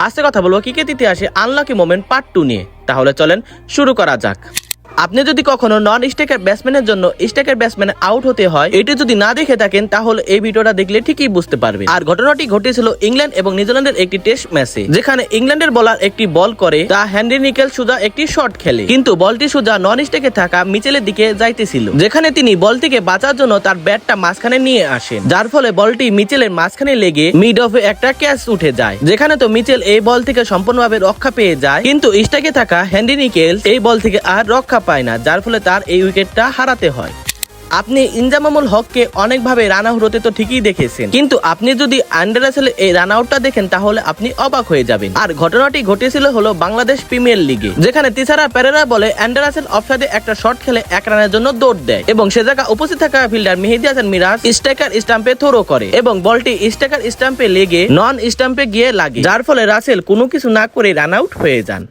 আজকে কথা বলবো ক্রিকেট ইতিহাসে আনলাকি মোমেন্ট পার্ট 2 নিয়ে। তাহলে চলেন শুরু করা যাক। আপনি যদি কখনো নন স্ট্রাইকার ব্যাটসম্যানের জন্য স্ট্রাইকার ব্যাটসম্যান আউট হতে হয় এটি যদি না দেখে থাকেন তাহলে এই ভিডিওটা দেখলে ঠিকই বুঝতে পারবেন। আর ঘটনাটি ঘটেছিল ইংল্যান্ড এবং নিউজিল্যান্ডের একটি টেস্ট ম্যাচে, যেখানে ইংল্যান্ডের বোলার একটি বল করে তা হেনরি নিকেল সোজা একটি শট খেলে, কিন্তু বলটি সোজা নন স্ট্রাইকে থাকা মিচেলের দিকে যাইতেছিল, যেখানে তিনি বলটিকে বাঁচার জন্য তার ব্যাটটা মাঝখানে নিয়ে আসেন, যার ফলে বলটি মিচেলের মাঝখানে লেগে মিড অফে একটা ক্যাচ উঠে যায়। যেখানে তো মিচেল এই বল থেকে সম্পূর্ণভাবে রক্ষা পেয়ে যায়, কিন্তু স্ট্রাইকে থাকা হেনরি নিকেল এই বল থেকে আর রক্ষা পায় না, যার ফলে তার এই উইকেটটা হারাতে হয়। আপনি ইনজামামুল হককে অনেকভাবে রান আউট হতে তো ঠিকই দেখেছেন, কিন্তু আপনি যদি অ্যান্ড্রে রাসেলের এই রান আউটটা দেখেন তাহলে আপনি অবাক হয়ে যাবেন। আর ঘটনাটি ঘটেছিল হলো বাংলাদেশ প্রিমিয়ার লিগে, যেখানে তিসারা পেরেরা বলে অ্যান্ড্রে রাসেল অফসাইডে একটা শট খেলে 1 রানের জন্য দৌড় দেয় এবং সে জায়গা উপস্থিত থাকা ফিল্ডার মেহেদী হাসান মিরাজ স্ট্রাইকার স্টাম্পে থ্রো করে এবং বলটি স্ট্রাইকার স্টাম্পে লেগে নন স্টাম্পে গিয়ে লাগে, যার ফলে রাসেল কোনো কিছু না করে রান আউট হয়ে যান।